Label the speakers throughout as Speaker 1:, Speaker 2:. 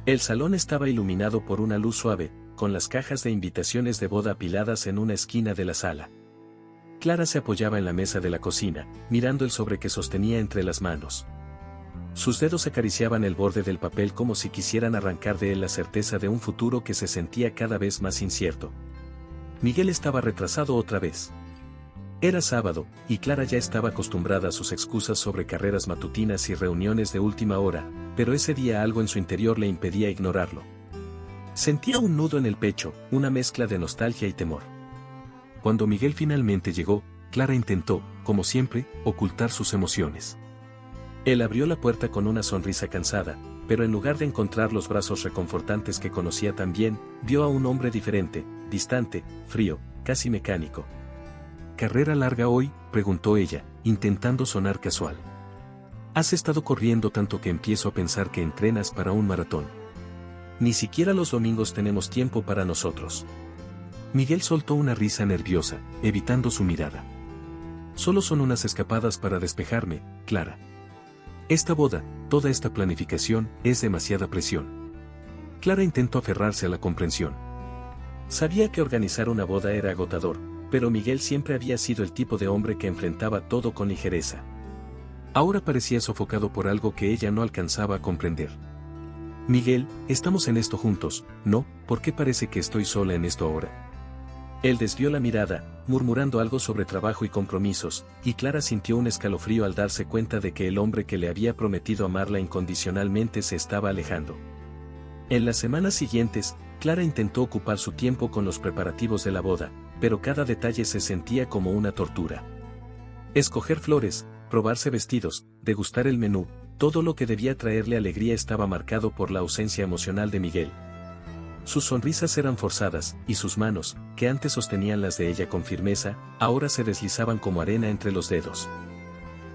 Speaker 1: El salón estaba iluminado por una luz suave, con las cajas de invitaciones de boda apiladas en una esquina de la sala. Clara se apoyaba en la mesa de la cocina, mirando el sobre que sostenía entre las manos. Sus dedos acariciaban el borde del papel como si quisieran arrancar de él la certeza de un futuro que se sentía cada vez más incierto. Miguel estaba retrasado otra vez. Era sábado, y Clara ya estaba acostumbrada a sus excusas sobre carreras matutinas y reuniones de última hora, pero ese día algo en su interior le impedía ignorarlo. Sentía un nudo en el pecho, una mezcla de nostalgia y temor. Cuando Miguel finalmente llegó, Clara intentó, como siempre, ocultar sus emociones. Él abrió la puerta con una sonrisa cansada, pero en lugar de encontrar los brazos reconfortantes que conocía tan bien, vio a un hombre diferente, distante, frío, casi mecánico. ¿Carrera larga hoy?, preguntó ella, intentando sonar casual. Has estado corriendo tanto que empiezo a pensar que entrenas para un maratón. Ni siquiera los domingos tenemos tiempo para nosotros. Miguel soltó una risa nerviosa, evitando su mirada. Solo son unas escapadas para despejarme, Clara. Esta boda, toda esta planificación, es demasiada presión. Clara intentó aferrarse a la comprensión. Sabía que organizar una boda era agotador, pero Miguel siempre había sido el tipo de hombre que enfrentaba todo con ligereza. Ahora parecía sofocado por algo que ella no alcanzaba a comprender. Miguel, estamos en esto juntos, ¿no? ¿Por qué parece que estoy sola en esto ahora? Él desvió la mirada, murmurando algo sobre trabajo y compromisos, y Clara sintió un escalofrío al darse cuenta de que el hombre que le había prometido amarla incondicionalmente se estaba alejando. En las semanas siguientes, Clara intentó ocupar su tiempo con los preparativos de la boda, pero cada detalle se sentía como una tortura. Escoger flores, probarse vestidos, degustar el menú, todo lo que debía traerle alegría estaba marcado por la ausencia emocional de Miguel. Sus sonrisas eran forzadas, y sus manos, que antes sostenían las de ella con firmeza, ahora se deslizaban como arena entre los dedos.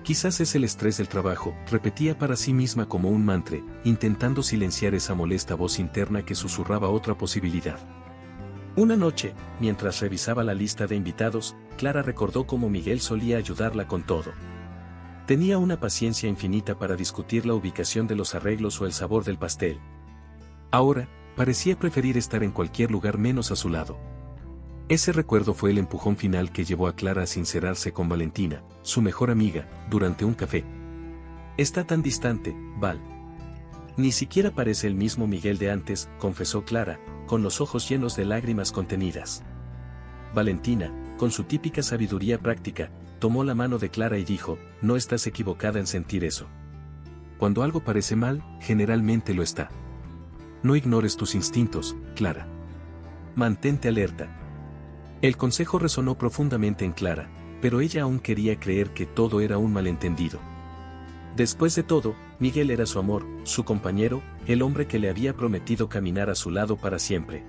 Speaker 1: Quizás es el estrés del trabajo, repetía para sí misma como un mantra, intentando silenciar esa molesta voz interna que susurraba otra posibilidad. Una noche, mientras revisaba la lista de invitados, Clara recordó cómo Miguel solía ayudarla con todo. Tenía una paciencia infinita para discutir la ubicación de los arreglos o el sabor del pastel. Ahora, parecía preferir estar en cualquier lugar menos a su lado. Ese recuerdo fue el empujón final que llevó a Clara a sincerarse con Valentina, su mejor amiga, durante un café. Está tan distante, Val. Ni siquiera parece el mismo Miguel de antes, confesó Clara, con los ojos llenos de lágrimas contenidas. Valentina, con su típica sabiduría práctica, tomó la mano de Clara y dijo, no estás equivocada en sentir eso. Cuando algo parece mal, generalmente lo está. No ignores tus instintos, Clara. Mantente alerta. El consejo resonó profundamente en Clara, pero ella aún quería creer que todo era un malentendido. Después de todo, Miguel era su amor, su compañero, el hombre que le había prometido caminar a su lado para siempre.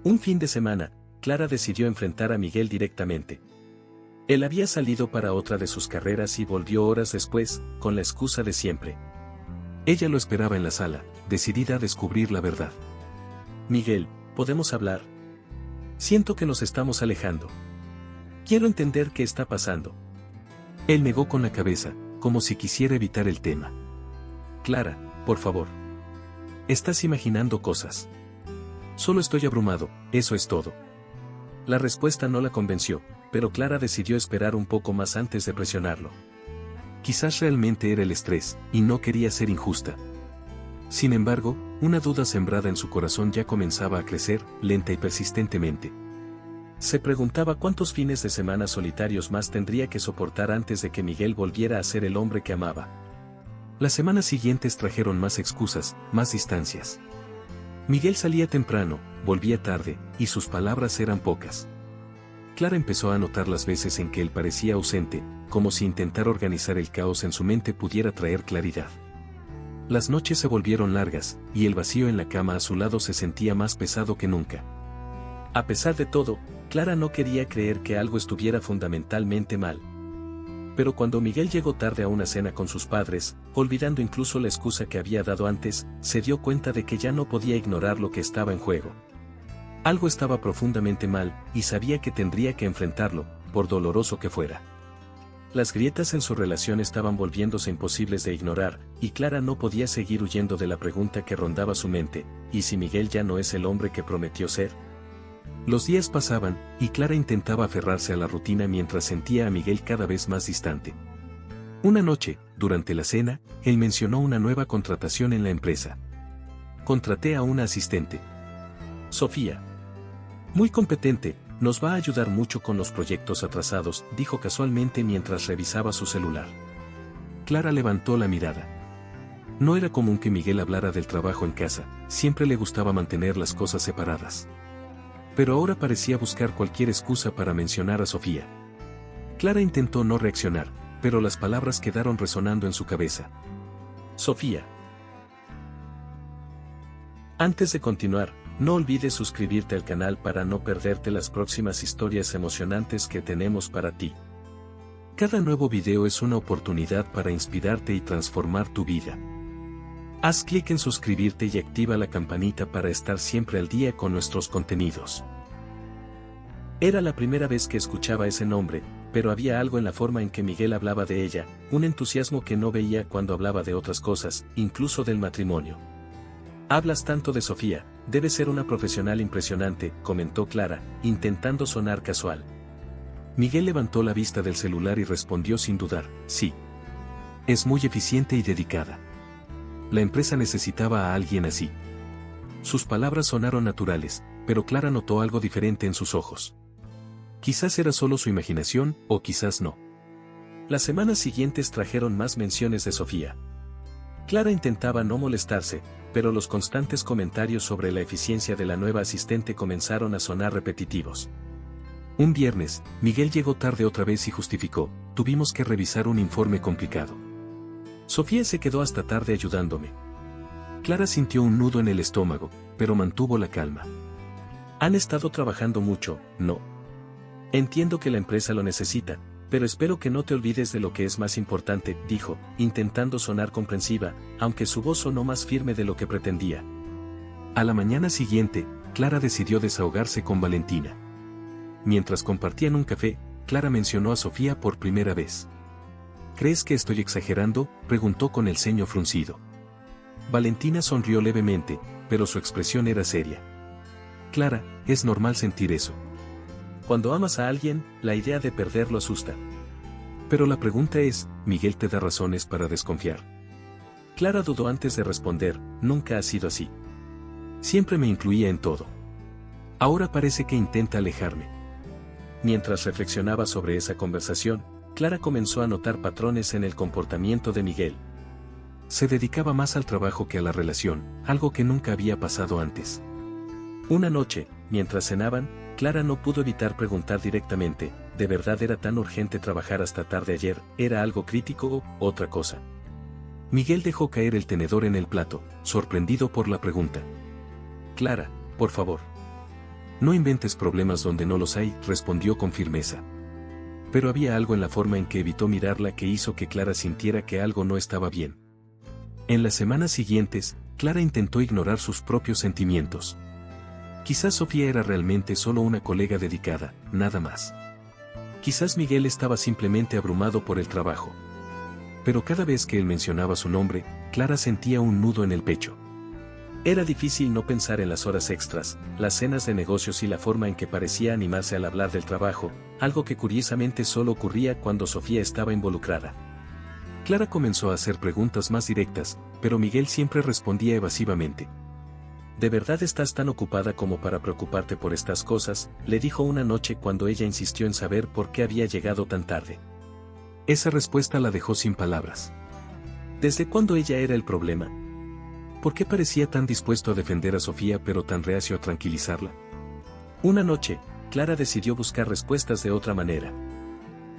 Speaker 1: Un fin de semana, Clara decidió enfrentar a Miguel directamente. Él había salido para otra de sus carreras y volvió horas después, con la excusa de siempre. Ella lo esperaba en la sala, decidida a descubrir la verdad. Miguel, ¿podemos hablar? Siento que nos estamos alejando. Quiero entender qué está pasando. Él negó con la cabeza, como si quisiera evitar el tema. Clara, por favor. Estás imaginando cosas. Solo estoy abrumado, eso es todo. La respuesta no la convenció, pero Clara decidió esperar un poco más antes de presionarlo. Quizás realmente era el estrés, y no quería ser injusta. Sin embargo, una duda sembrada en su corazón ya comenzaba a crecer, lenta y persistentemente. Se preguntaba cuántos fines de semana solitarios más tendría que soportar antes de que Miguel volviera a ser el hombre que amaba. Las semanas siguientes trajeron más excusas, más distancias. Miguel salía temprano, volvía tarde, y sus palabras eran pocas. Clara empezó a notar las veces en que él parecía ausente, como si intentar organizar el caos en su mente pudiera traer claridad. Las noches se volvieron largas, y el vacío en la cama a su lado se sentía más pesado que nunca. A pesar de todo, Clara no quería creer que algo estuviera fundamentalmente mal. Pero cuando Miguel llegó tarde a una cena con sus padres, olvidando incluso la excusa que había dado antes, se dio cuenta de que ya no podía ignorar lo que estaba en juego. Algo estaba profundamente mal, y sabía que tendría que enfrentarlo, por doloroso que fuera. Las grietas en su relación estaban volviéndose imposibles de ignorar, y Clara no podía seguir huyendo de la pregunta que rondaba su mente: ¿y si Miguel ya no es el hombre que prometió ser? Los días pasaban, y Clara intentaba aferrarse a la rutina mientras sentía a Miguel cada vez más distante. Una noche, durante la cena, él mencionó una nueva contratación en la empresa. Contraté a una asistente. Sofía. Muy competente, nos va a ayudar mucho con los proyectos atrasados, dijo casualmente mientras revisaba su celular. Clara levantó la mirada. No era común que Miguel hablara del trabajo en casa, siempre le gustaba mantener las cosas separadas. Pero ahora parecía buscar cualquier excusa para mencionar a Sofía. Clara intentó no reaccionar, pero las palabras quedaron resonando en su cabeza. Sofía. Antes de continuar, no olvides suscribirte al canal para no perderte las próximas historias emocionantes que tenemos para ti. Cada nuevo video es una oportunidad para inspirarte y transformar tu vida. Haz clic en suscribirte y activa la campanita para estar siempre al día con nuestros contenidos. Era la primera vez que escuchaba ese nombre, pero había algo en la forma en que Miguel hablaba de ella, un entusiasmo que no veía cuando hablaba de otras cosas, incluso del matrimonio. Hablas tanto de Sofía, debe ser una profesional impresionante, comentó Clara, intentando sonar casual. Miguel levantó la vista del celular y respondió sin dudar: sí. Es muy eficiente y dedicada. La empresa necesitaba a alguien así. Sus palabras sonaron naturales, pero Clara notó algo diferente en sus ojos. Quizás era solo su imaginación, o quizás no. Las semanas siguientes trajeron más menciones de Sofía. Clara intentaba no molestarse, pero los constantes comentarios sobre la eficiencia de la nueva asistente comenzaron a sonar repetitivos. Un viernes, Miguel llegó tarde otra vez y justificó: tuvimos que revisar un informe complicado. Sofía se quedó hasta tarde ayudándome. Clara sintió un nudo en el estómago, pero mantuvo la calma. Han estado trabajando mucho, ¿no? Entiendo que la empresa lo necesita, pero espero que no te olvides de lo que es más importante, dijo, intentando sonar comprensiva, aunque su voz sonó más firme de lo que pretendía. A la mañana siguiente, Clara decidió desahogarse con Valentina. Mientras compartían un café, Clara mencionó a Sofía por primera vez. ¿Crees que estoy exagerando?, preguntó con el ceño fruncido. Valentina sonrió levemente, pero su expresión era seria. Clara, es normal sentir eso. Cuando amas a alguien, la idea de perderlo asusta. Pero la pregunta es, ¿Miguel te da razones para desconfiar? Clara dudó antes de responder: nunca ha sido así. Siempre me incluía en todo. Ahora parece que intenta alejarme. Mientras reflexionaba sobre esa conversación, Clara comenzó a notar patrones en el comportamiento de Miguel. Se dedicaba más al trabajo que a la relación, algo que nunca había pasado antes. Una noche, mientras cenaban, Clara no pudo evitar preguntar directamente: ¿de verdad era tan urgente trabajar hasta tarde ayer? ¿Era algo crítico o otra cosa? Miguel dejó caer el tenedor en el plato, sorprendido por la pregunta. Clara, por favor. No inventes problemas donde no los hay, respondió con firmeza. Pero había algo en la forma en que evitó mirarla que hizo que Clara sintiera que algo no estaba bien. En las semanas siguientes, Clara intentó ignorar sus propios sentimientos. Quizás Sofía era realmente solo una colega dedicada, nada más. Quizás Miguel estaba simplemente abrumado por el trabajo. Pero cada vez que él mencionaba su nombre, Clara sentía un nudo en el pecho. Era difícil no pensar en las horas extras, las cenas de negocios y la forma en que parecía animarse al hablar del trabajo, algo que curiosamente solo ocurría cuando Sofía estaba involucrada. Clara comenzó a hacer preguntas más directas, pero Miguel siempre respondía evasivamente. ¿De verdad estás tan ocupada como para preocuparte por estas cosas?, le dijo una noche cuando ella insistió en saber por qué había llegado tan tarde. Esa respuesta la dejó sin palabras. ¿Desde cuándo ella era el problema? ¿Por qué parecía tan dispuesto a defender a Sofía pero tan reacio a tranquilizarla? Una noche, Clara decidió buscar respuestas de otra manera.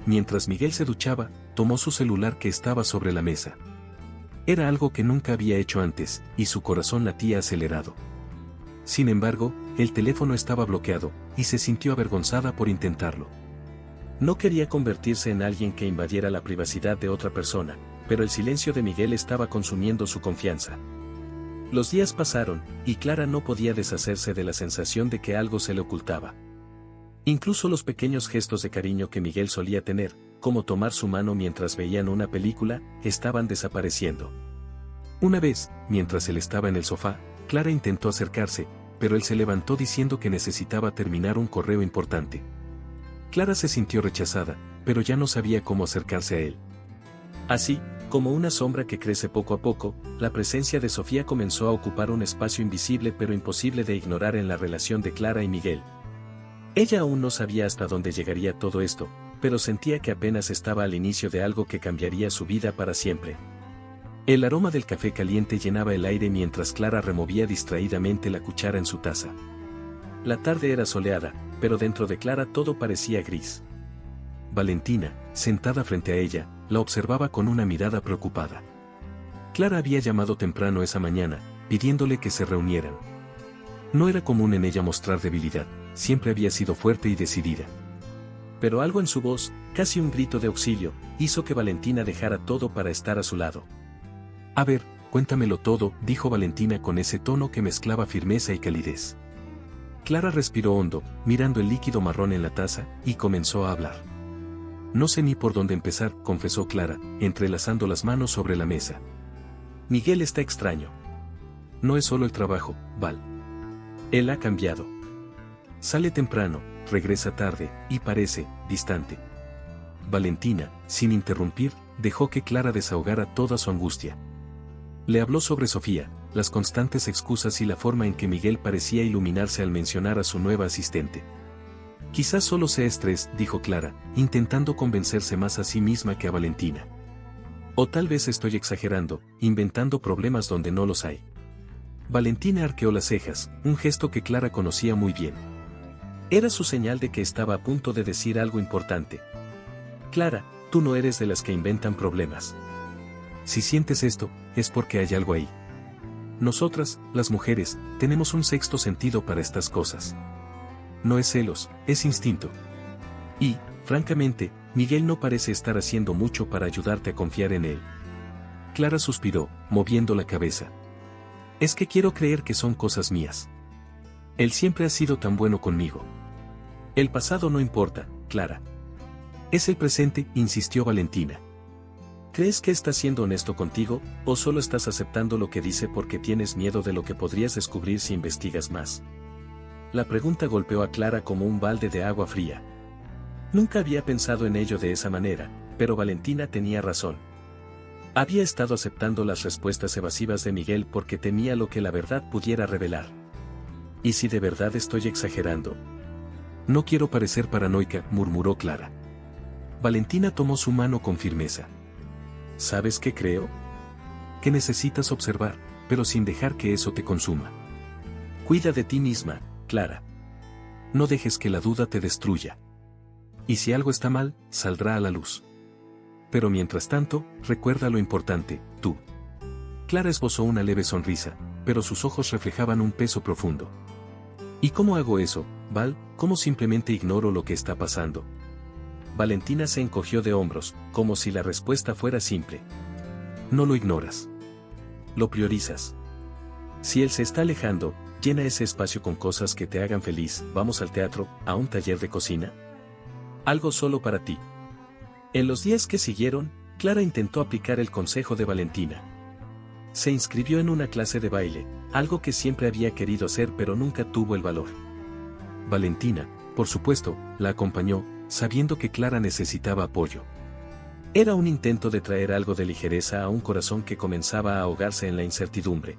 Speaker 1: Mientras Miguel se duchaba, tomó su celular que estaba sobre la mesa. Era algo que nunca había hecho antes, y su corazón latía acelerado. Sin embargo, el teléfono estaba bloqueado, y se sintió avergonzada por intentarlo. No quería convertirse en alguien que invadiera la privacidad de otra persona, pero el silencio de Miguel estaba consumiendo su confianza. Los días pasaron, y Clara no podía deshacerse de la sensación de que algo se le ocultaba. Incluso los pequeños gestos de cariño que Miguel solía tener, como tomar su mano mientras veían una película, estaban desapareciendo. Una vez, mientras él estaba en el sofá, Clara intentó acercarse, pero él se levantó diciendo que necesitaba terminar un correo importante. Clara se sintió rechazada, pero ya no sabía cómo acercarse a él. Así, como una sombra que crece poco a poco, la presencia de Sofía comenzó a ocupar un espacio invisible pero imposible de ignorar en la relación de Clara y Miguel. Ella aún no sabía hasta dónde llegaría todo esto, pero sentía que apenas estaba al inicio de algo que cambiaría su vida para siempre. El aroma del café caliente llenaba el aire mientras Clara removía distraídamente la cuchara en su taza. La tarde era soleada, pero dentro de Clara todo parecía gris. Valentina, sentada frente a ella, la observaba con una mirada preocupada. Clara había llamado temprano esa mañana, pidiéndole que se reunieran. No era común en ella mostrar debilidad, siempre había sido fuerte y decidida. Pero algo en su voz, casi un grito de auxilio, hizo que Valentina dejara todo para estar a su lado. A ver, cuéntamelo todo, dijo Valentina con ese tono que mezclaba firmeza y calidez. Clara respiró hondo, mirando el líquido marrón en la taza, y comenzó a hablar. No sé ni por dónde empezar, confesó Clara, entrelazando las manos sobre la mesa. Miguel está extraño. No es solo el trabajo, Val. Él ha cambiado. Sale temprano, regresa tarde, y parece distante. Valentina, sin interrumpir, dejó que Clara desahogara toda su angustia. Le habló sobre Sofía, las constantes excusas y la forma en que Miguel parecía iluminarse al mencionar a su nueva asistente. Quizás solo sea estrés, dijo Clara, intentando convencerse más a sí misma que a Valentina. O tal vez estoy exagerando, inventando problemas donde no los hay. Valentina arqueó las cejas, un gesto que Clara conocía muy bien. Era su señal de que estaba a punto de decir algo importante. Clara, tú no eres de las que inventan problemas. Si sientes esto, es porque hay algo ahí. Nosotras, las mujeres, tenemos un sexto sentido para estas cosas. No es celos, es instinto. Y, francamente, Miguel no parece estar haciendo mucho para ayudarte a confiar en él. Clara suspiró, moviendo la cabeza. Es que quiero creer que son cosas mías. Él siempre ha sido tan bueno conmigo. El pasado no importa, Clara. Es el presente, insistió Valentina. ¿Crees que está siendo honesto contigo, o solo estás aceptando lo que dice porque tienes miedo de lo que podrías descubrir si investigas más? La pregunta golpeó a Clara como un balde de agua fría. Nunca había pensado en ello de esa manera, pero Valentina tenía razón. Había estado aceptando las respuestas evasivas de Miguel porque temía lo que la verdad pudiera revelar. ¿Y si de verdad estoy exagerando? No quiero parecer paranoica, murmuró Clara. Valentina tomó su mano con firmeza. ¿Sabes qué creo? Que necesitas observar, pero sin dejar que eso te consuma. Cuida de ti misma, Clara. No dejes que la duda te destruya. Y si algo está mal, saldrá a la luz. Pero mientras tanto, recuerda lo importante, tú. Clara esbozó una leve sonrisa, pero sus ojos reflejaban un peso profundo. ¿Y cómo hago eso, Val? ¿Cómo simplemente ignoro lo que está pasando? Valentina se encogió de hombros, como si la respuesta fuera simple. No lo ignoras. Lo priorizas. Si él se está alejando, llena ese espacio con cosas que te hagan feliz. Vamos al teatro, a un taller de cocina. Algo solo para ti. En los días que siguieron, Clara intentó aplicar el consejo de Valentina. Se inscribió en una clase de baile, algo que siempre había querido hacer pero nunca tuvo el valor. Valentina, por supuesto, la acompañó, sabiendo que Clara necesitaba apoyo. Era un intento de traer algo de ligereza a un corazón que comenzaba a ahogarse en la incertidumbre.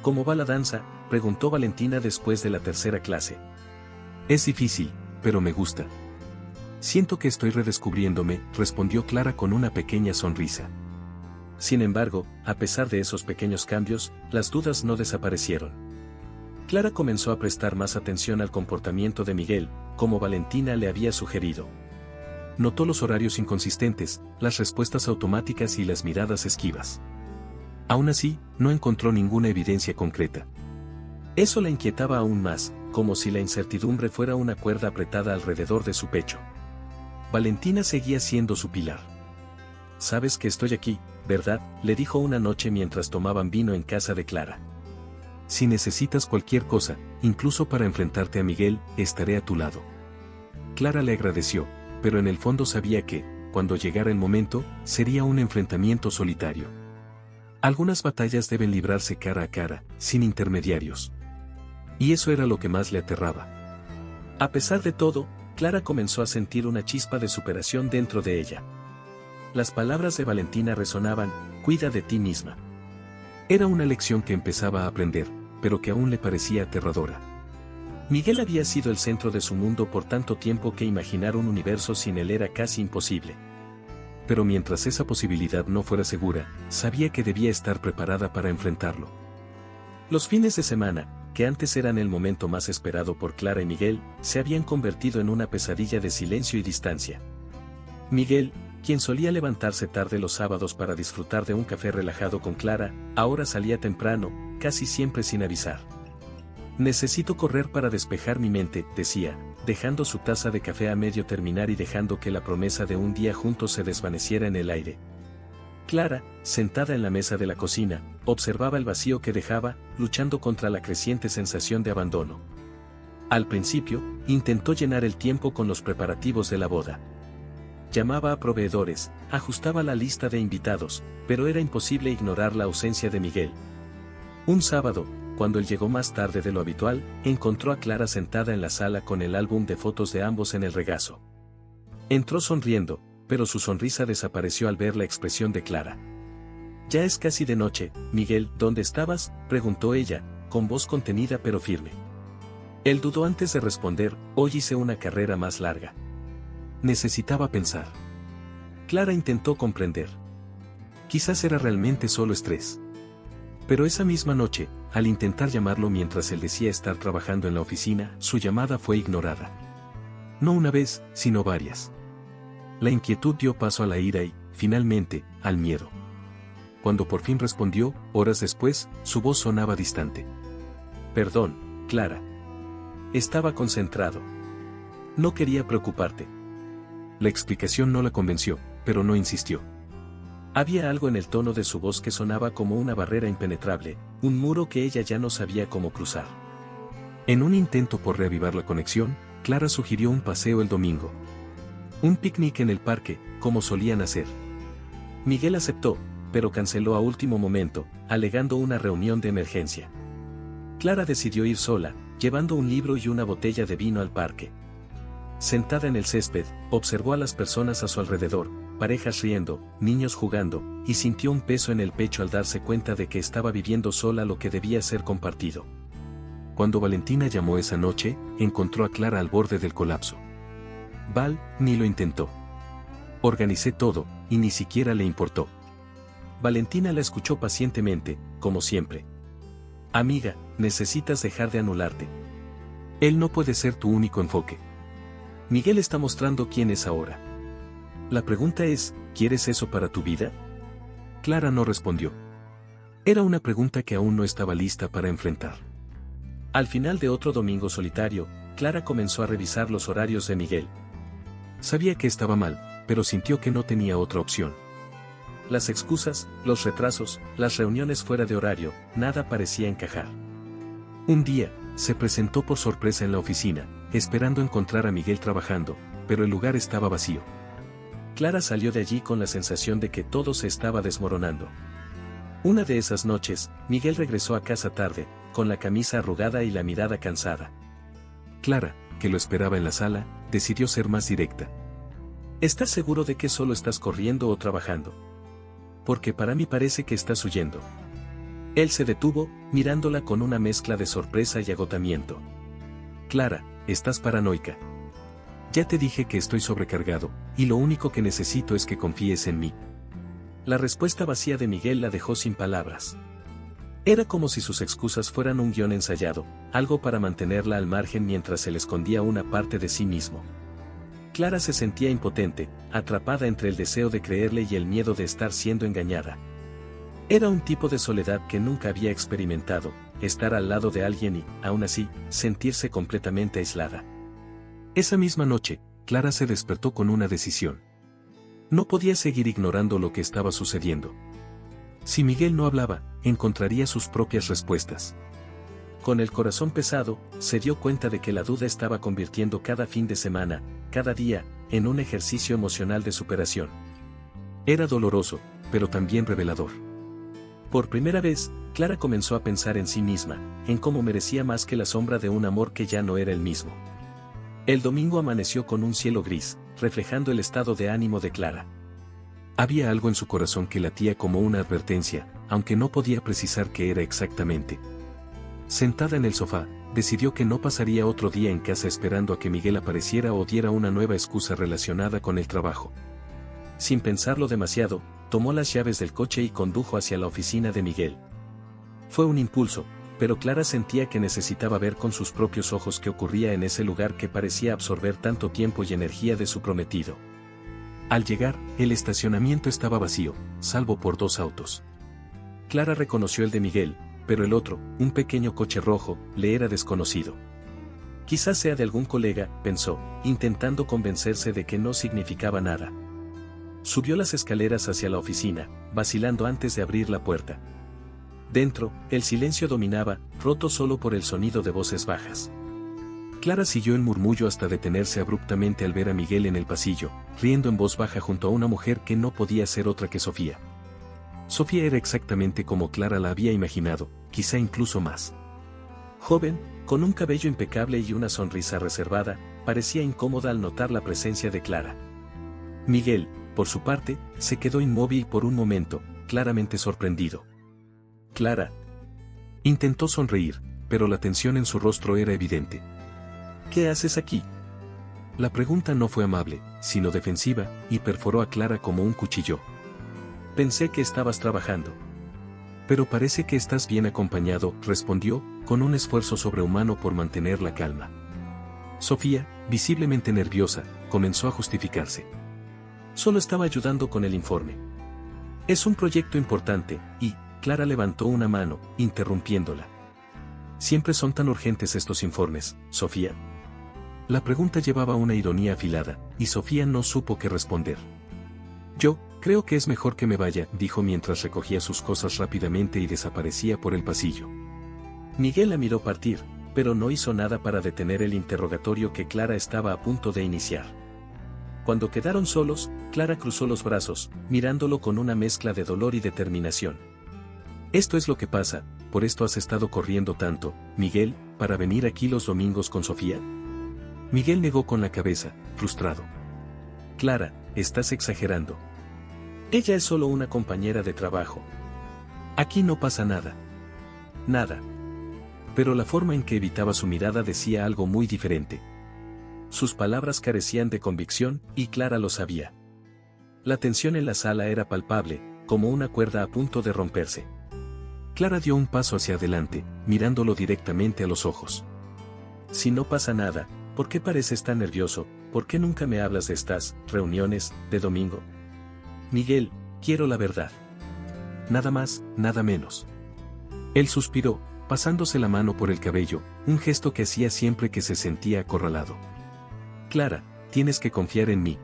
Speaker 1: ¿Cómo va la danza?, preguntó Valentina después de la tercera clase. Es difícil, pero me gusta. Siento que estoy redescubriéndome, respondió Clara con una pequeña sonrisa. Sin embargo, a pesar de esos pequeños cambios, las dudas no desaparecieron. Clara comenzó a prestar más atención al comportamiento de Miguel, como Valentina le había sugerido. Notó los horarios inconsistentes, las respuestas automáticas y las miradas esquivas. Aún así, no encontró ninguna evidencia concreta. Eso la inquietaba aún más, como si la incertidumbre fuera una cuerda apretada alrededor de su pecho. Valentina seguía siendo su pilar. Sabes que estoy aquí, ¿verdad?, le dijo una noche mientras tomaban vino en casa de Clara. Si necesitas cualquier cosa, incluso para enfrentarte a Miguel, estaré a tu lado. Clara le agradeció, pero en el fondo sabía que, cuando llegara el momento, sería un enfrentamiento solitario. Algunas batallas deben librarse cara a cara, sin intermediarios. Y eso era lo que más le aterraba. A pesar de todo, Clara comenzó a sentir una chispa de superación dentro de ella. Las palabras de Valentina resonaban: cuida de ti misma. Era una lección que empezaba a aprender, pero que aún le parecía aterradora. Miguel había sido el centro de su mundo por tanto tiempo que imaginar un universo sin él era casi imposible. Pero mientras esa posibilidad no fuera segura, sabía que debía estar preparada para enfrentarlo. Los fines de semana, que antes eran el momento más esperado por Clara y Miguel, se habían convertido en una pesadilla de silencio y distancia. Miguel, quien solía levantarse tarde los sábados para disfrutar de un café relajado con Clara, ahora salía temprano, casi siempre sin avisar. Necesito correr para despejar mi mente, decía, dejando su taza de café a medio terminar y dejando que la promesa de un día juntos se desvaneciera en el aire. Clara, sentada en la mesa de la cocina, observaba el vacío que dejaba, luchando contra la creciente sensación de abandono. Al principio, intentó llenar el tiempo con los preparativos de la boda. Llamaba a proveedores, ajustaba la lista de invitados, pero era imposible ignorar la ausencia de Miguel. Un sábado, cuando él llegó más tarde de lo habitual, encontró a Clara sentada en la sala con el álbum de fotos de ambos en el regazo. Entró sonriendo, pero su sonrisa desapareció al ver la expresión de Clara. Ya es casi de noche, Miguel, ¿dónde estabas?, preguntó ella, con voz contenida pero firme. Él dudó antes de responder: hoy hice una carrera más larga. Necesitaba pensar. Clara intentó comprender. Quizás era realmente solo estrés. Pero esa misma noche, al intentar llamarlo mientras él decía estar trabajando en la oficina, su llamada fue ignorada. No una vez, sino varias. La inquietud dio paso a la ira y, finalmente, al miedo. Cuando por fin respondió, horas después, su voz sonaba distante. Perdón, Clara. Estaba concentrado. No quería preocuparte. La explicación no la convenció, pero no insistió. Había algo en el tono de su voz que sonaba como una barrera impenetrable, un muro que ella ya no sabía cómo cruzar. En un intento por reavivar la conexión, Clara sugirió un paseo el domingo. Un picnic en el parque, como solían hacer. Miguel aceptó, pero canceló a último momento, alegando una reunión de emergencia. Clara decidió ir sola, llevando un libro y una botella de vino al parque. Sentada en el césped, observó a las personas a su alrededor, parejas riendo, niños jugando, y sintió un peso en el pecho al darse cuenta de que estaba viviendo sola lo que debía ser compartido. Cuando Valentina llamó esa noche, encontró a Clara al borde del colapso. Val, ni lo intentó. Organicé todo, y ni siquiera le importó. Valentina la escuchó pacientemente, como siempre. Amiga, necesitas dejar de anularte. Él no puede ser tu único enfoque. Miguel está mostrando quién es ahora. La pregunta es, ¿quieres eso para tu vida? Clara no respondió. Era una pregunta que aún no estaba lista para enfrentar. Al final de otro domingo solitario, Clara comenzó a revisar los horarios de Miguel. Sabía que estaba mal, pero sintió que no tenía otra opción. Las excusas, los retrasos, las reuniones fuera de horario, nada parecía encajar. Un día, se presentó por sorpresa en la oficina, esperando encontrar a Miguel trabajando, pero el lugar estaba vacío. Clara salió de allí con la sensación de que todo se estaba desmoronando. Una de esas noches, Miguel regresó a casa tarde, con la camisa arrugada y la mirada cansada. Clara, que lo esperaba en la sala, decidió ser más directa. ¿Estás seguro de que solo estás corriendo o trabajando? Porque para mí parece que estás huyendo. Él se detuvo, mirándola con una mezcla de sorpresa y agotamiento. Clara, estás paranoica. Ya te dije que estoy sobrecargado, y lo único que necesito es que confíes en mí. La respuesta vacía de Miguel la dejó sin palabras. Era como si sus excusas fueran un guión ensayado, algo para mantenerla al margen mientras se le escondía una parte de sí mismo. Clara se sentía impotente, atrapada entre el deseo de creerle y el miedo de estar siendo engañada. Era un tipo de soledad que nunca había experimentado, estar al lado de alguien y, aún así, sentirse completamente aislada. Esa misma noche, Clara se despertó con una decisión. No podía seguir ignorando lo que estaba sucediendo. Si Miguel no hablaba, encontraría sus propias respuestas. Con el corazón pesado, se dio cuenta de que la duda estaba convirtiendo cada fin de semana, cada día, en un ejercicio emocional de superación. Era doloroso, pero también revelador. Por primera vez, Clara comenzó a pensar en sí misma, en cómo merecía más que la sombra de un amor que ya no era el mismo. El domingo amaneció con un cielo gris, reflejando el estado de ánimo de Clara. Había algo en su corazón que latía como una advertencia, aunque no podía precisar qué era exactamente. Sentada en el sofá, decidió que no pasaría otro día en casa esperando a que Miguel apareciera o diera una nueva excusa relacionada con el trabajo. Sin pensarlo demasiado, tomó las llaves del coche y condujo hacia la oficina de Miguel. Fue un impulso, pero Clara sentía que necesitaba ver con sus propios ojos qué ocurría en ese lugar que parecía absorber tanto tiempo y energía de su prometido. Al llegar, el estacionamiento estaba vacío, salvo por 2 autos. Clara reconoció el de Miguel, pero el otro, un pequeño coche rojo, le era desconocido. Quizás sea de algún colega, pensó, intentando convencerse de que no significaba nada. Subió las escaleras hacia la oficina, vacilando antes de abrir la puerta. Dentro, el silencio dominaba, roto solo por el sonido de voces bajas. Clara siguió el murmullo hasta detenerse abruptamente al ver a Miguel en el pasillo, riendo en voz baja junto a una mujer que no podía ser otra que Sofía. Sofía era exactamente como Clara la había imaginado, quizá incluso más. Joven, con un cabello impecable y una sonrisa reservada, parecía incómoda al notar la presencia de Clara. Miguel, por su parte, se quedó inmóvil por un momento, claramente sorprendido. Clara. Intentó sonreír, pero la tensión en su rostro era evidente. ¿Qué haces aquí? La pregunta no fue amable, sino defensiva, y perforó a Clara como un cuchillo. Pensé que estabas trabajando. Pero parece que estás bien acompañado, respondió, con un esfuerzo sobrehumano por mantener la calma. Sofía, visiblemente nerviosa, comenzó a justificarse. Solo estaba ayudando con el informe. Es un proyecto importante, y Clara levantó una mano, interrumpiéndola. Siempre son tan urgentes estos informes, Sofía. La pregunta llevaba una ironía afilada, y Sofía no supo qué responder. Yo, creo que es mejor que me vaya, dijo mientras recogía sus cosas rápidamente y desaparecía por el pasillo. Miguel la miró partir, pero no hizo nada para detener el interrogatorio que Clara estaba a punto de iniciar. Cuando quedaron solos, Clara cruzó los brazos, mirándolo con una mezcla de dolor y determinación. Esto es lo que pasa, por esto has estado corriendo tanto, Miguel, para venir aquí los domingos con Sofía. Miguel negó con la cabeza, frustrado. Clara, estás exagerando. Ella es solo una compañera de trabajo. Aquí no pasa nada. Nada. Pero la forma en que evitaba su mirada decía algo muy diferente. Sus palabras carecían de convicción, y Clara lo sabía. La tensión en la sala era palpable, como una cuerda a punto de romperse. Clara dio un paso hacia adelante, mirándolo directamente a los ojos. Si no pasa nada, ¿por qué pareces tan nervioso? ¿Por qué nunca me hablas de estas reuniones de domingo? Miguel, quiero la verdad. Nada más, nada menos. Él suspiró, pasándose la mano por el cabello, un gesto que hacía siempre que se sentía acorralado. Clara, tienes que confiar en mí.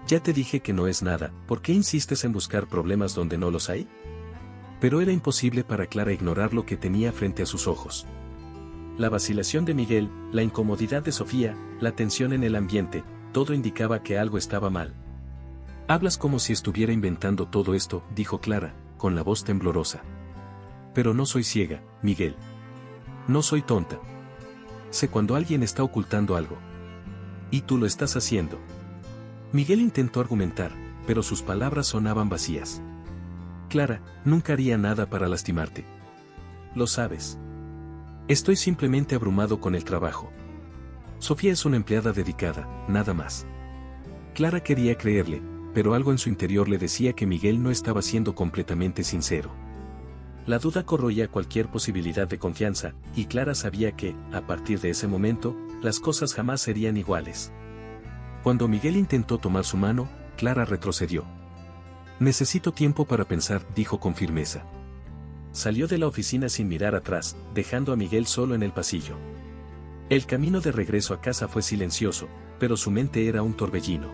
Speaker 1: Ya te dije que no es nada, ¿por qué insistes en buscar problemas donde no los hay? Pero era imposible para Clara ignorar lo que tenía frente a sus ojos. La vacilación de Miguel, la incomodidad de Sofía, la tensión en el ambiente, todo indicaba que algo estaba mal. Hablas como si estuviera inventando todo esto, dijo Clara, con la voz temblorosa. Pero no soy ciega, Miguel. No soy tonta. Sé cuando alguien está ocultando algo. Y tú lo estás haciendo. Miguel intentó argumentar, pero sus palabras sonaban vacías. Clara, nunca haría nada para lastimarte. Lo sabes. Estoy simplemente abrumado con el trabajo. Sofía es una empleada dedicada, nada más. Clara quería creerle, pero algo en su interior le decía que Miguel no estaba siendo completamente sincero. La duda corroía cualquier posibilidad de confianza, y Clara sabía que, a partir de ese momento, las cosas jamás serían iguales. Cuando Miguel intentó tomar su mano, Clara retrocedió. Necesito tiempo para pensar, dijo con firmeza. Salió de la oficina sin mirar atrás, dejando a Miguel solo en el pasillo. El camino de regreso a casa fue silencioso, pero su mente era un torbellino.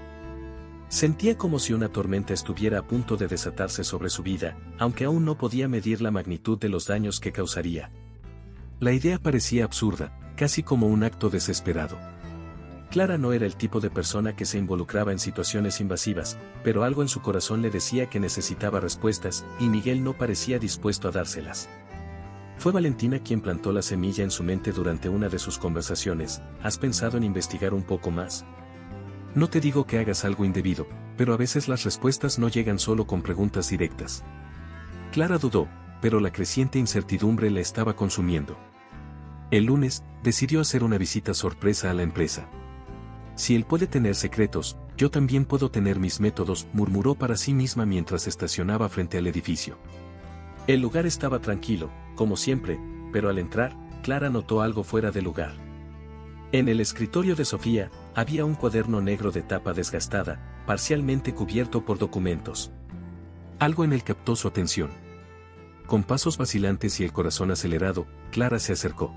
Speaker 1: Sentía como si una tormenta estuviera a punto de desatarse sobre su vida, aunque aún no podía medir la magnitud de los daños que causaría. La idea parecía absurda, casi como un acto desesperado. Clara no era el tipo de persona que se involucraba en situaciones invasivas, pero algo en su corazón le decía que necesitaba respuestas, y Miguel no parecía dispuesto a dárselas. Fue Valentina quien plantó la semilla en su mente durante una de sus conversaciones. ¿Has pensado en investigar un poco más? No te digo que hagas algo indebido, pero a veces las respuestas no llegan solo con preguntas directas. Clara dudó, pero la creciente incertidumbre la estaba consumiendo. El lunes, decidió hacer una visita sorpresa a la empresa. Si él puede tener secretos, yo también puedo tener mis métodos, murmuró para sí misma mientras estacionaba frente al edificio. El lugar estaba tranquilo, como siempre, pero al entrar, Clara notó algo fuera de lugar. En el escritorio de Sofía, había un cuaderno negro de tapa desgastada, parcialmente cubierto por documentos. Algo en él captó su atención. Con pasos vacilantes y el corazón acelerado, Clara se acercó.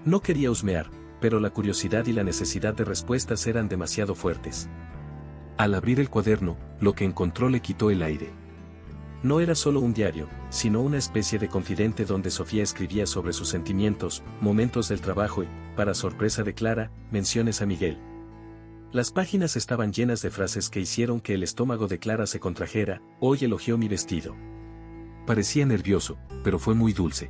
Speaker 1: No quería husmear, pero la curiosidad y la necesidad de respuestas eran demasiado fuertes. Al abrir el cuaderno, lo que encontró le quitó el aire. No era solo un diario, sino una especie de confidente donde Sofía escribía sobre sus sentimientos, momentos del trabajo y, para sorpresa de Clara, menciones a Miguel. Las páginas estaban llenas de frases que hicieron que el estómago de Clara se contrajera. Hoy elogió mi vestido. Parecía nervioso, pero fue muy dulce.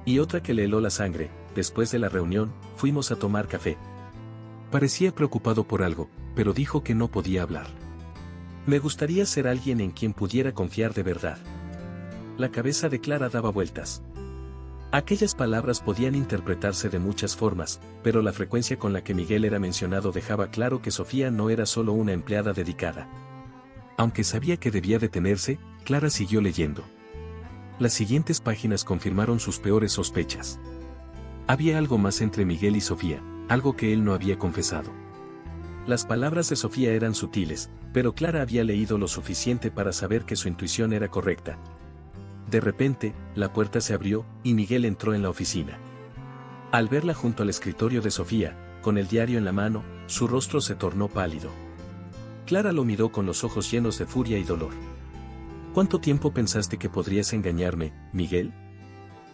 Speaker 1: Y otra que le heló la sangre. Después de la reunión, fuimos a tomar café. Parecía preocupado por algo, pero dijo que no podía hablar. Me gustaría ser alguien en quien pudiera confiar de verdad. La cabeza de Clara daba vueltas. Aquellas palabras podían interpretarse de muchas formas, pero la frecuencia con la que Miguel era mencionado dejaba claro que Sofía no era solo una empleada dedicada. Aunque sabía que debía detenerse, Clara siguió leyendo. Las siguientes páginas confirmaron sus peores sospechas. Había algo más entre Miguel y Sofía, algo que él no había confesado. Las palabras de Sofía eran sutiles, pero Clara había leído lo suficiente para saber que su intuición era correcta. De repente, la puerta se abrió, y Miguel entró en la oficina. Al verla junto al escritorio de Sofía, con el diario en la mano, su rostro se tornó pálido. Clara lo miró con los ojos llenos de furia y dolor. ¿Cuánto tiempo pensaste que podrías engañarme, Miguel?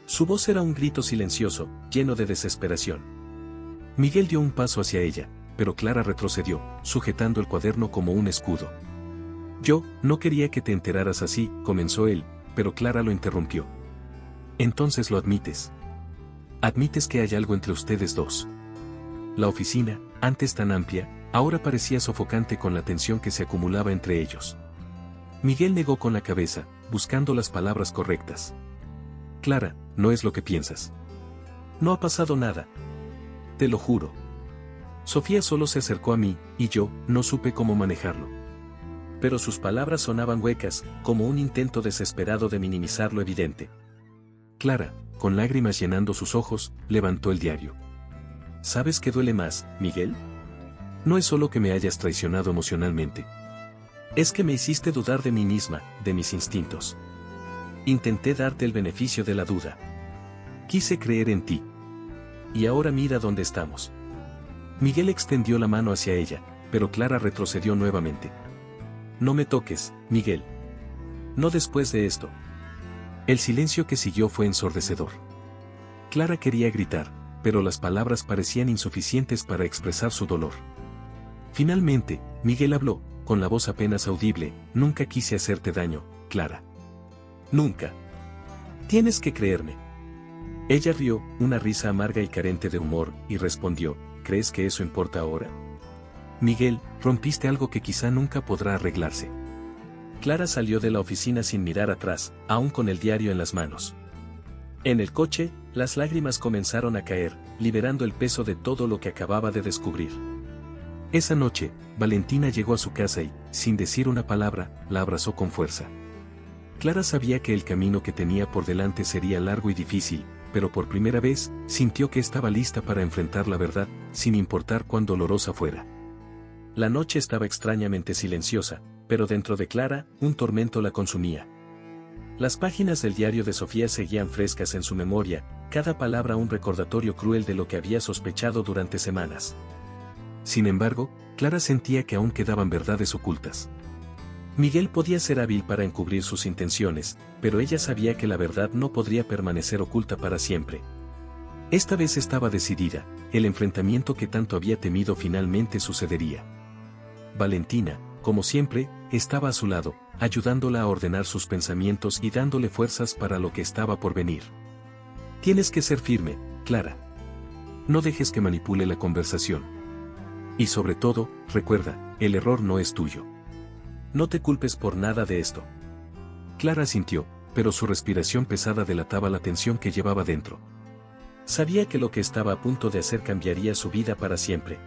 Speaker 1: Su voz era un grito silencioso, lleno de desesperación. Miguel dio un paso hacia ella, pero Clara retrocedió, sujetando el cuaderno como un escudo. Yo, no quería que te enteraras así, comenzó él, pero Clara lo interrumpió. Entonces lo admites. Admites que hay algo entre ustedes dos. La oficina, antes tan amplia, ahora parecía sofocante con la tensión que se acumulaba entre ellos. Miguel negó con la cabeza, buscando las palabras correctas. Clara, no es lo que piensas. No ha pasado nada. Te lo juro. Sofía solo se acercó a mí, y yo, no supe cómo manejarlo. Pero sus palabras sonaban huecas, como un intento desesperado de minimizar lo evidente. Clara, con lágrimas llenando sus ojos, levantó el diario. ¿Sabes qué duele más, Miguel? No es solo que me hayas traicionado emocionalmente. Es que me hiciste dudar de mí misma, de mis instintos. Intenté darte el beneficio de la duda. Quise creer en ti. Y ahora mira dónde estamos. Miguel extendió la mano hacia ella, pero Clara retrocedió nuevamente. No me toques, Miguel. No después de esto. El silencio que siguió fue ensordecedor. Clara quería gritar, pero las palabras parecían insuficientes para expresar su dolor. Finalmente, Miguel habló, con la voz apenas audible. Nunca quise hacerte daño, Clara. Nunca. Tienes que creerme. Ella rió, una risa amarga y carente de humor, y respondió, ¿crees que eso importa ahora? Miguel, rompiste algo que quizá nunca podrá arreglarse. Clara salió de la oficina sin mirar atrás, aún con el diario en las manos. En el coche, las lágrimas comenzaron a caer, liberando el peso de todo lo que acababa de descubrir. Esa noche, Valentina llegó a su casa y, sin decir una palabra, la abrazó con fuerza. Clara sabía que el camino que tenía por delante sería largo y difícil, pero por primera vez, sintió que estaba lista para enfrentar la verdad, sin importar cuán dolorosa fuera. La noche estaba extrañamente silenciosa, pero dentro de Clara, un tormento la consumía. Las páginas del diario de Sofía seguían frescas en su memoria, cada palabra un recordatorio cruel de lo que había sospechado durante semanas. Sin embargo, Clara sentía que aún quedaban verdades ocultas. Miguel podía ser hábil para encubrir sus intenciones, pero ella sabía que la verdad no podría permanecer oculta para siempre. Esta vez estaba decidida, el enfrentamiento que tanto había temido finalmente sucedería. Valentina, como siempre, estaba a su lado, ayudándola a ordenar sus pensamientos y dándole fuerzas para lo que estaba por venir. Tienes que ser firme, Clara. No dejes que manipule la conversación. Y sobre todo, recuerda, el error no es tuyo. No te culpes por nada de esto. Clara sintió, pero su respiración pesada delataba la tensión que llevaba dentro. Sabía que lo que estaba a punto de hacer cambiaría su vida para siempre.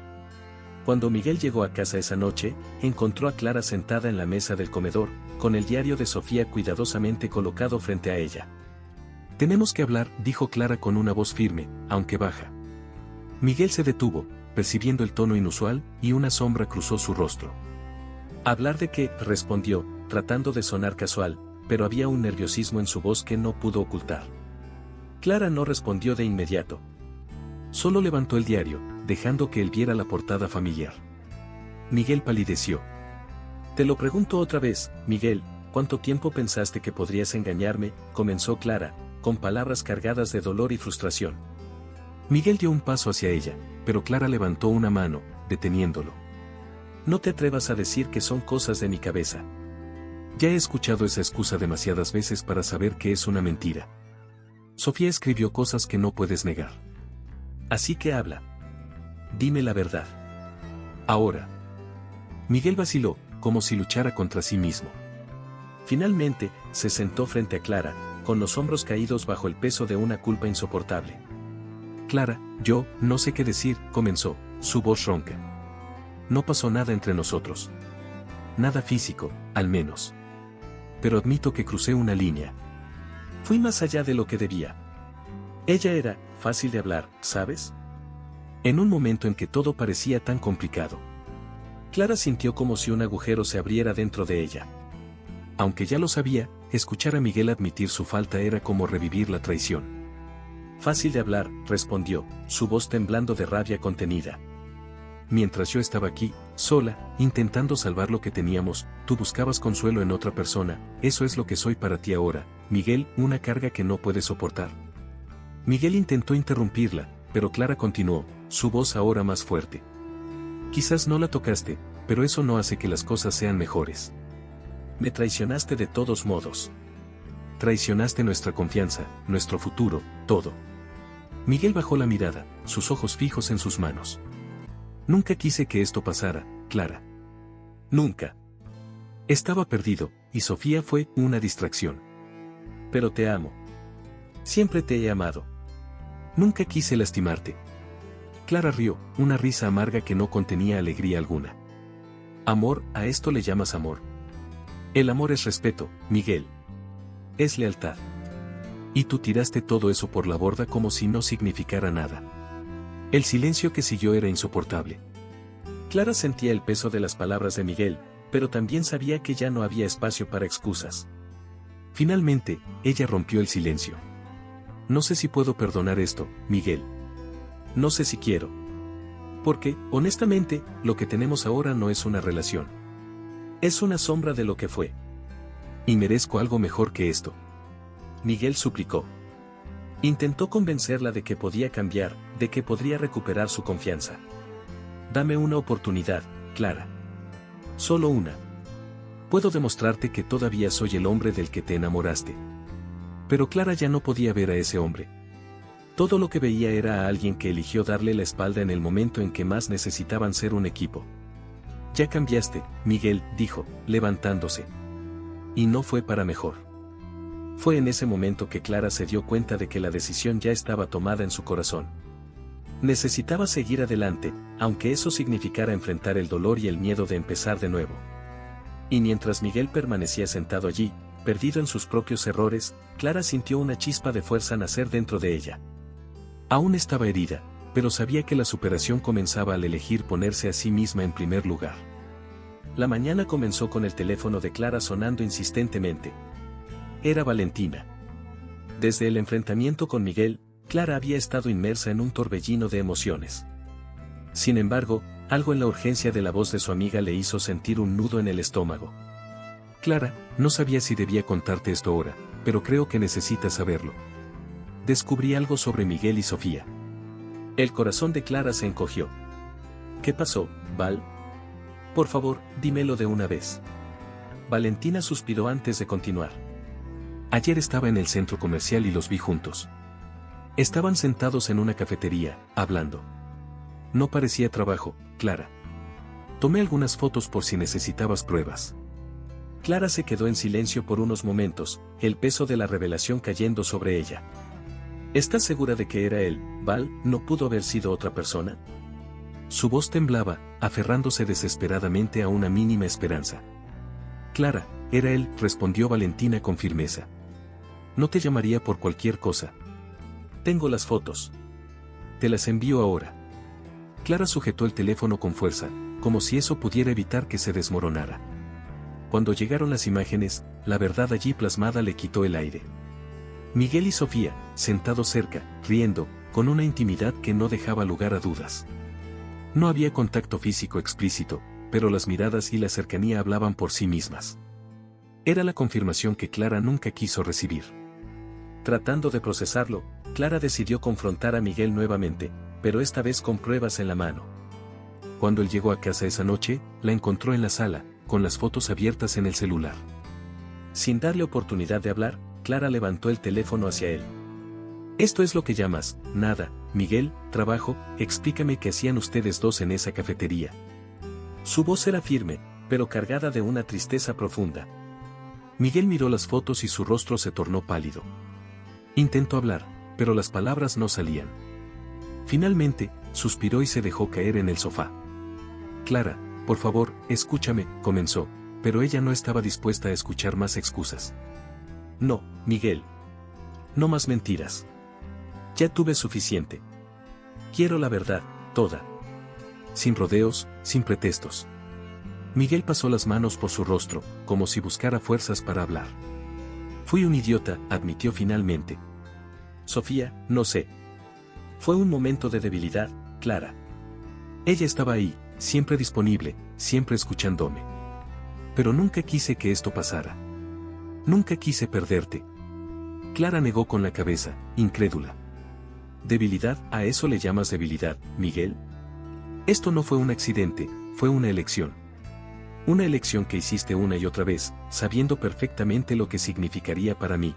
Speaker 1: Cuando Miguel llegó a casa esa noche, encontró a Clara sentada en la mesa del comedor, con el diario de Sofía cuidadosamente colocado frente a ella. Tenemos que hablar, dijo Clara con una voz firme, aunque baja. Miguel se detuvo, percibiendo el tono inusual, y una sombra cruzó su rostro. ¿Hablar de qué?, respondió, tratando de sonar casual, pero había un nerviosismo en su voz que no pudo ocultar. Clara no respondió de inmediato. Solo levantó el diario, dejando que él viera la portada familiar. Miguel palideció. Te lo pregunto otra vez, Miguel, ¿cuánto tiempo pensaste que podrías engañarme?, comenzó Clara, con palabras cargadas de dolor y frustración. Miguel dio un paso hacia ella, pero Clara levantó una mano, deteniéndolo. No te atrevas a decir que son cosas de mi cabeza. Ya he escuchado esa excusa demasiadas veces para saber que es una mentira. Sofía escribió cosas que no puedes negar. Así que habla. Dime la verdad. Ahora. Miguel vaciló, como si luchara contra sí mismo. Finalmente, se sentó frente a Clara, con los hombros caídos bajo el peso de una culpa insoportable. Clara, yo, no sé qué decir, comenzó, su voz ronca. No pasó nada entre nosotros. Nada físico, al menos. Pero admito que crucé una línea. Fui más allá de lo que debía. Ella era fácil de hablar, ¿sabes? En un momento en que todo parecía tan complicado. Clara sintió como si un agujero se abriera dentro de ella. Aunque ya lo sabía, escuchar a Miguel admitir su falta era como revivir la traición. Fácil de hablar, respondió, su voz temblando de rabia contenida. Mientras yo estaba aquí, sola, intentando salvar lo que teníamos, tú buscabas consuelo en otra persona, eso es lo que soy para ti ahora, Miguel, una carga que no puedes soportar. Miguel intentó interrumpirla, pero Clara continuó, su voz ahora más fuerte. Quizás no la tocaste, pero eso no hace que las cosas sean mejores. Me traicionaste de todos modos. Traicionaste nuestra confianza, nuestro futuro, todo. Miguel bajó la mirada, sus ojos fijos en sus manos. Nunca quise que esto pasara, Clara. Nunca. Estaba perdido, y Sofía fue una distracción. Pero te amo. Siempre te he amado. Nunca quise lastimarte. Clara rió, una risa amarga que no contenía alegría alguna. Amor, ¿a esto le llamas amor? El amor es respeto, Miguel. Es lealtad. Y tú tiraste todo eso por la borda como si no significara nada. El silencio que siguió era insoportable. Clara sentía el peso de las palabras de Miguel, pero también sabía que ya no había espacio para excusas. Finalmente, ella rompió el silencio. No sé si puedo perdonar esto, Miguel. No sé si quiero. Porque, honestamente, lo que tenemos ahora no es una relación. Es una sombra de lo que fue. Y merezco algo mejor que esto. Miguel suplicó. Intentó convencerla de que podía cambiar, de que podría recuperar su confianza. Dame una oportunidad, Clara. Solo una. Puedo demostrarte que todavía soy el hombre del que te enamoraste. Pero Clara ya no podía ver a ese hombre. Todo lo que veía era a alguien que eligió darle la espalda en el momento en que más necesitaban ser un equipo. Ya cambiaste, Miguel, dijo, levantándose. Y no fue para mejor. Fue en ese momento que Clara se dio cuenta de que la decisión ya estaba tomada en su corazón. Necesitaba seguir adelante, aunque eso significara enfrentar el dolor y el miedo de empezar de nuevo. Y mientras Miguel permanecía sentado allí, perdido en sus propios errores, Clara sintió una chispa de fuerza nacer dentro de ella. Aún estaba herida, pero sabía que la superación comenzaba al elegir ponerse a sí misma en primer lugar. La mañana comenzó con el teléfono de Clara sonando insistentemente. Era Valentina. Desde el enfrentamiento con Miguel, Clara había estado inmersa en un torbellino de emociones. Sin embargo, algo en la urgencia de la voz de su amiga le hizo sentir un nudo en el estómago. Clara, no sabía si debía contarte esto ahora, pero creo que necesitas saberlo. descubrí algo sobre Miguel y Sofía. El corazón de Clara se encogió. ¿Qué pasó, Val? Por favor, dímelo de una vez. Valentina suspiró antes de continuar. Ayer estaba en el centro comercial y los vi juntos. Estaban sentados en una cafetería, hablando. No parecía trabajo, Clara. Tomé algunas fotos por si necesitabas pruebas. Clara se quedó en silencio por unos momentos, el peso de la revelación cayendo sobre ella. ¿Estás segura de que era él, Val? ¿No pudo haber sido otra persona? Su voz temblaba, aferrándose desesperadamente a una mínima esperanza. Clara, era él, respondió Valentina con firmeza. No te llamaría por cualquier cosa. Tengo las fotos. Te las envío ahora. Clara sujetó el teléfono con fuerza, como si eso pudiera evitar que se desmoronara. Cuando llegaron las imágenes, la verdad allí plasmada le quitó el aire. Miguel y Sofía, sentados cerca, riendo, con una intimidad que no dejaba lugar a dudas. No había contacto físico explícito, pero las miradas y la cercanía hablaban por sí mismas. Era la confirmación que Clara nunca quiso recibir. Tratando de procesarlo, Clara decidió confrontar a Miguel nuevamente, pero esta vez con pruebas en la mano. Cuando él llegó a casa esa noche, la encontró en la sala, con las fotos abiertas en el celular. Sin darle oportunidad de hablar, Clara levantó el teléfono hacia él. «Esto es lo que llamas, nada, Miguel, trabajo, explícame qué hacían ustedes dos en esa cafetería». Su voz era firme, pero cargada de una tristeza profunda. Miguel miró las fotos y su rostro se tornó pálido. Intentó hablar, pero las palabras no salían. Finalmente, suspiró y se dejó caer en el sofá. «Clara, por favor, escúchame», comenzó, pero ella no estaba dispuesta a escuchar más excusas. «No, Miguel. No más mentiras. Ya tuve suficiente. Quiero la verdad, toda. Sin rodeos, sin pretextos». Miguel pasó las manos por su rostro, como si buscara fuerzas para hablar. «Fui un idiota», admitió finalmente. «Sofía, no sé. Fue un momento de debilidad, Clara. Ella estaba ahí, siempre disponible, siempre escuchándome. Pero nunca quise que esto pasara. Nunca quise perderte». Clara negó con la cabeza, incrédula. «¿Debilidad? ¿A eso le llamas debilidad, Miguel? Esto no fue un accidente, fue una elección. Una elección que hiciste una y otra vez, sabiendo perfectamente lo que significaría para mí».